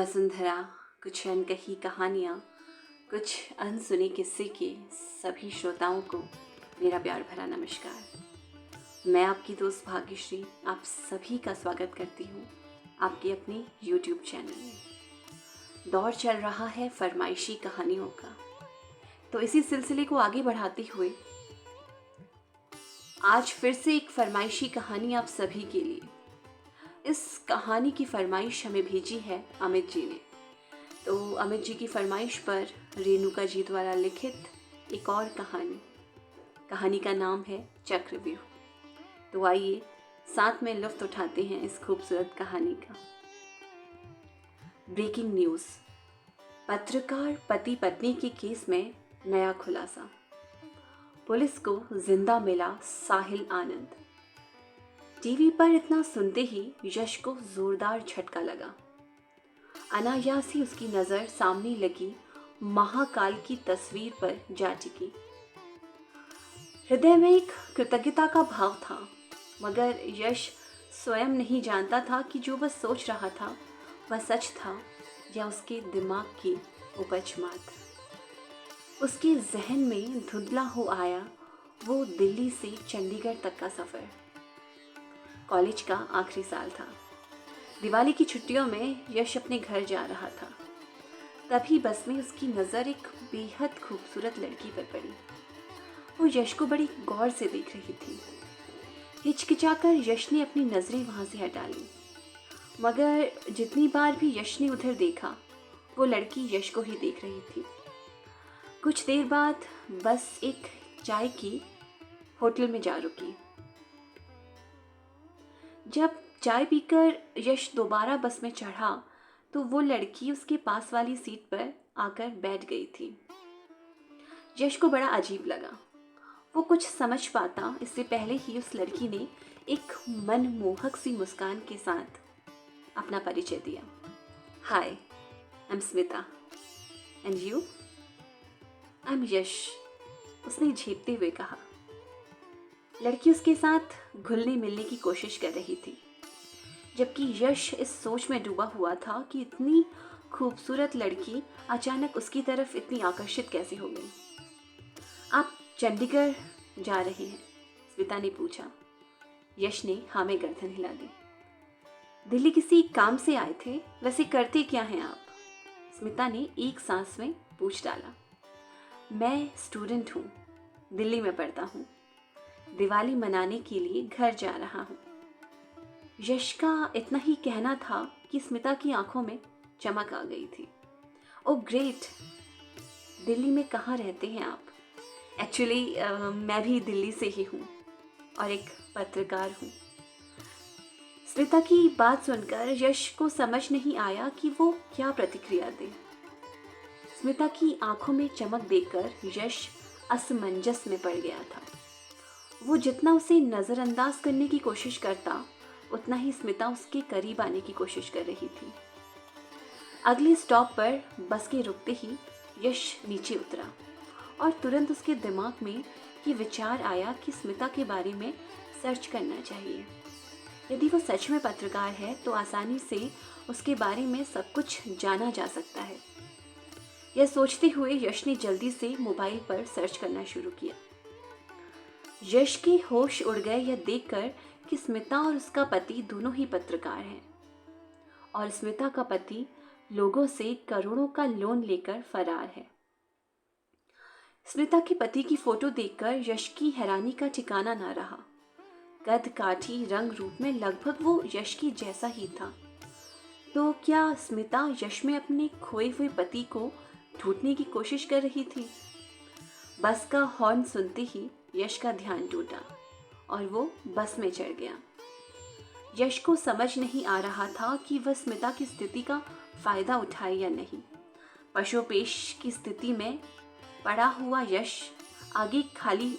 वसुंधरा, कुछ अनकही कहानियाँ, कुछ अनसुने किस्से के सभी श्रोताओं को मेरा प्यार भरा नमस्कार। मैं आपकी दोस्त भाग्यश्री आप सभी का स्वागत करती हूँ आपके अपने YouTube चैनल में। दौर चल रहा है फरमाइशी कहानियों का, तो इसी सिलसिले को आगे बढ़ाते हुए आज फिर से एक फरमाइशी कहानी आप सभी के लिए। इस कहानी की फरमाइश हमें भेजी है अमित जी ने। तो अमित जी की फरमाइश पर रेणुका जी द्वारा लिखित एक और कहानी का नाम है चक्रव्यूह। तो आइए साथ में लुत्फ उठाते हैं इस खूबसूरत कहानी का। ब्रेकिंग न्यूज़, पत्रकार पति पत्नी के केस में नया खुलासा। पुलिस को जिंदा मिला साहिल आनंद। टीवी पर इतना सुनते ही यश को जोरदार झटका लगा। अनायास ही उसकी नजर सामने लगी महाकाल की तस्वीर पर जा टिकी। हृदय में एक कृतज्ञता का भाव था, मगर यश स्वयं नहीं जानता था कि जो वह सोच रहा था वह सच था या उसके दिमाग की उपज मात्र। उसके जहन में धुंधला हो आया वो दिल्ली से चंडीगढ़ तक का सफर। कॉलेज का आखिरी साल था। दिवाली की छुट्टियों में यश अपने घर जा रहा था। तभी बस में उसकी नज़र एक बेहद खूबसूरत लड़की पर पड़ी। वो यश को बड़ी गौर से देख रही थी। हिचकिचाकर यश ने अपनी नज़रें वहाँ से हटा ली, मगर जितनी बार भी यश ने उधर देखा वो लड़की यश को ही देख रही थी। कुछ देर बाद बस एक चाय की होटल में जा रुकी। जब चाय पीकर यश दोबारा बस में चढ़ा तो वो लड़की उसके पास वाली सीट पर आकर बैठ गई थी। यश को बड़ा अजीब लगा। वो कुछ समझ पाता इससे पहले ही उस लड़की ने एक मनमोहक सी मुस्कान के साथ अपना परिचय दिया। Hi, I am Smita and you? I am Yash, उसने झेपते हुए कहा। लड़की उसके साथ घुलने मिलने की कोशिश कर रही थी, जबकि यश इस सोच में डूबा हुआ था कि इतनी खूबसूरत लड़की अचानक उसकी तरफ इतनी आकर्षित कैसे हो गई। आप चंडीगढ़ जा रहे हैं? स्मिता ने पूछा। यश ने हाँ में गर्दन हिला दी। दिल्ली किसी काम से आए थे? वैसे करते क्या हैं आप? स्मिता ने एक सांस में पूछ डाला। मैं स्टूडेंट हूँ, दिल्ली में पढ़ता हूँ। दिवाली मनाने के लिए घर जा रहा हूँ। यश का इतना ही कहना था कि स्मिता की आंखों में चमक आ गई थी। ओह ग्रेट, दिल्ली में कहाँ रहते हैं आप? एक्चुअली मैं भी दिल्ली से ही हूँ और एक पत्रकार हूँ। स्मिता की बात सुनकर यश को समझ नहीं आया कि वो क्या प्रतिक्रिया दे। स्मिता की आंखों में चमक देखकर यश असमंजस में पड़ गया था। वो जितना उसे नज़रअंदाज करने की कोशिश करता, उतना ही स्मिता उसके करीब आने की कोशिश कर रही थी। अगले स्टॉप पर बस के रुकते ही यश नीचे उतरा और तुरंत उसके दिमाग में ये विचार आया कि स्मिता के बारे में सर्च करना चाहिए। यदि वो सच में पत्रकार है तो आसानी से उसके बारे में सब कुछ जाना जा सकता है। यह सोचते हुए यश ने जल्दी से मोबाइल पर सर्च करना शुरू किया। यश के होश उड़ गए यह देखकर कि स्मिता और उसका पति दोनों ही पत्रकार हैं और स्मिता का पति लोगों से करोड़ों का लोन लेकर फरार है। स्मिता के पति की फोटो देखकर यश की हैरानी का ठिकाना ना रहा। कद काठी रंग रूप में लगभग वो यश की जैसा ही था। तो क्या स्मिता यश में अपने खोए हुए पति को ढूंढने की कोशिश कर रही थी? बस का हॉर्न सुनते ही यश का ध्यान टूटा और वो बस में चढ़ गया। यश को समझ नहीं आ रहा था कि वह स्मिता की स्थिति का फायदा उठाए या नहीं। पशोपेश की स्थिति में पड़ा हुआ यश आगे खाली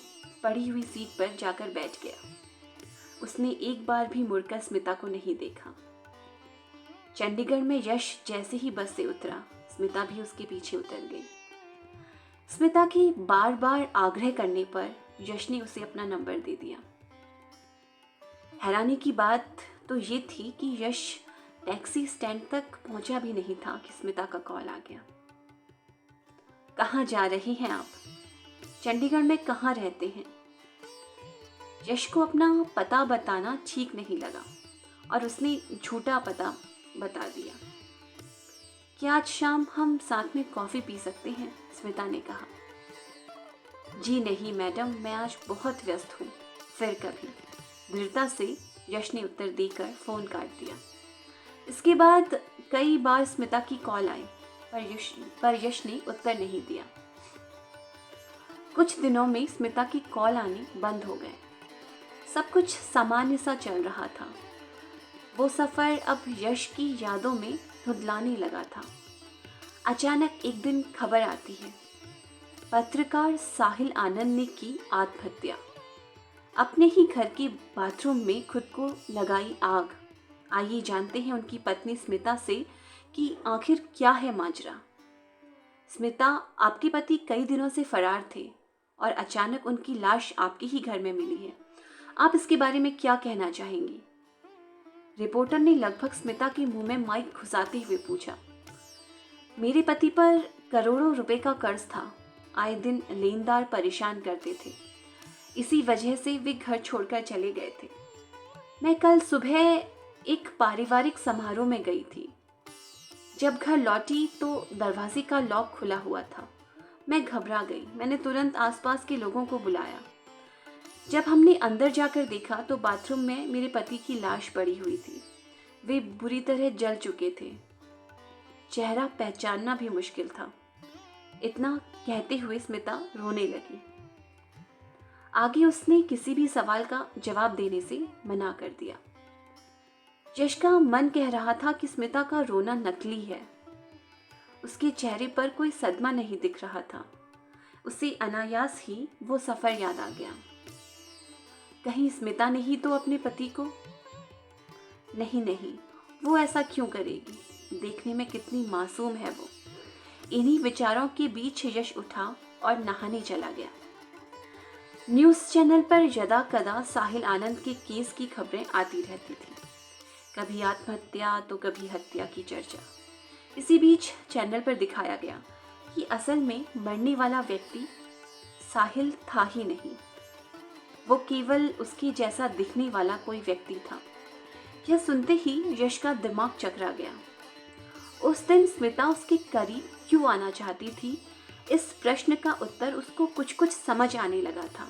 पड़ी हुई सीट पर जाकर बैठ गया। उसने एक बार भी मुड़कर स्मिता को नहीं देखा। चंडीगढ़ में यश जैसे ही बस से उतरा, स्मिता भी उसके पीछे उतर गई। स्मिता की बार बार आग्रह करने पर यश ने उसे अपना नंबर दे दिया। हैरानी की बात तो ये थी कि यश टैक्सी स्टैंड तक पहुंचा भी नहीं था कि स्मिता का कॉल आ गया। कहाँ जा रही हैं आप? चंडीगढ़ में कहाँ रहते हैं? यश को अपना पता बताना ठीक नहीं लगा और उसने झूठा पता बता दिया। क्या आज शाम हम साथ में कॉफ़ी पी सकते हैं? स्मिता ने कहा। जी नहीं मैडम, मैं आज बहुत व्यस्त हूँ, फिर कभी, दृढ़ता से यश ने उत्तर देकर फ़ोन काट दिया। इसके बाद कई बार स्मिता की कॉल आई पर यश ने उत्तर नहीं दिया। कुछ दिनों में स्मिता की कॉल आने बंद हो गए। सब कुछ सामान्य सा चल रहा था। वो सफ़र अब यश की यादों में धुंधलाने लगा था। अचानक एक दिन खबर आती है, पत्रकार साहिल आनंद ने की आत्महत्या। अपने ही घर के बाथरूम में खुद को लगाई आग। आइए जानते हैं उनकी पत्नी स्मिता से कि आखिर क्या है माजरा। स्मिता, आपके पति कई दिनों से फरार थे और अचानक उनकी लाश आपके ही घर में मिली है। आप इसके बारे में क्या कहना चाहेंगी? रिपोर्टर ने लगभग स्मिता के मुंह में माइक घुसाते हुए पूछा। मेरे पति पर करोड़ों रुपए का कर्ज था। आए दिन लेनदार परेशान करते थे। इसी वजह से वे घर छोड़कर चले गए थे। मैं कल सुबह एक पारिवारिक समारोह में गई थी। जब घर लौटी तो दरवाजे का लॉक खुला हुआ था। मैं घबरा गई। मैंने तुरंत आसपास के लोगों को बुलाया। जब हमने अंदर जाकर देखा तो बाथरूम में मेरे पति की लाश पड़ी हुई थी। वे बुरी तरह जल चुके थे। चेहरा पहचानना भी मुश्किल था। इतना कहते हुए स्मिता रोने लगी। आगे उसने किसी भी सवाल का जवाब देने से मना कर दिया। यश का मन कह रहा था कि स्मिता का रोना नकली है। उसके चेहरे पर कोई सदमा नहीं दिख रहा था। उसे अनायास ही वो सफ़र याद आ गया। कहीं स्मिता ने ही तो अपने पति को? नहीं, वो ऐसा क्यों करेगी? देखने में कितनी मासूम है वो। इन्हीं विचारों के बीच यश उठा और नहाने चला गया। न्यूज़ चैनल पर यदा कदा साहिल आनंद के केस की खबरें आती रहती थी। कभी आत्महत्या तो कभी हत्या की चर्चा। इसी बीच चैनल पर दिखाया गया कि असल में मरने वाला व्यक्ति साहिल था ही नहीं, वो केवल उसके जैसा दिखने वाला कोई व्यक्ति था। यह सुनते ही यश का दिमाग चकरा गया। उस दिन स्मिता उसके करीब क्यों आना चाहती थी, इस प्रश्न का उत्तर उसको कुछ कुछ समझ आने लगा था।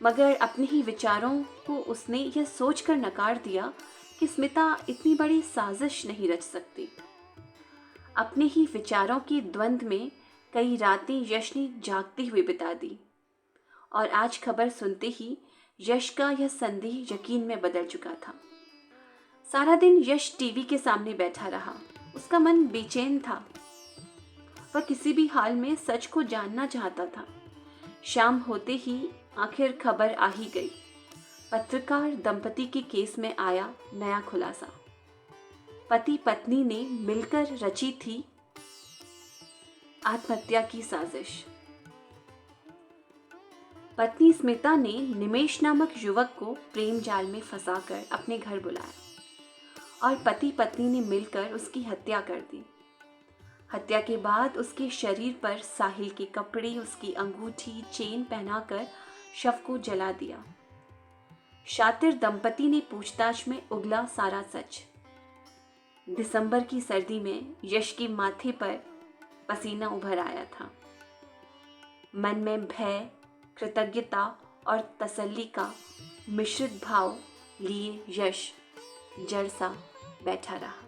मगर अपने ही विचारों को उसने यह सोचकर नकार दिया कि स्मिता इतनी बड़ी साजिश नहीं रच सकती। अपने ही विचारों के द्वंद्व में कई रातें यश ने जागते हुए बिता दी और आज खबर सुनते ही यश का यह संदेह यकीन में बदल चुका था। सारा दिन यश टीवी के सामने बैठा रहा। उसका मन बेचैन था। वह किसी भी हाल में सच को जानना चाहता था। शाम होते ही आखिर खबर आ ही गई। पत्रकार दंपति के केस में आया नया खुलासा। पति पत्नी ने मिलकर रची थी आत्महत्या की साजिश। पत्नी स्मिता ने निमेश नामक युवक को प्रेम जाल में फंसाकर अपने घर बुलाया और पति पत्नी ने मिलकर उसकी हत्या कर दी। हत्या के बाद उसके शरीर पर साहिल के कपड़े, उसकी अंगूठी, चेन पहनाकर शव को जला दिया। शातिर दंपति ने पूछताछ में उगला सारा सच। दिसंबर की सर्दी में यश के माथे पर पसीना उभर आया था। मन में भय, कृतज्ञता और तसल्ली का मिश्रित भाव लिए यश जड़ सा बैठा रहा।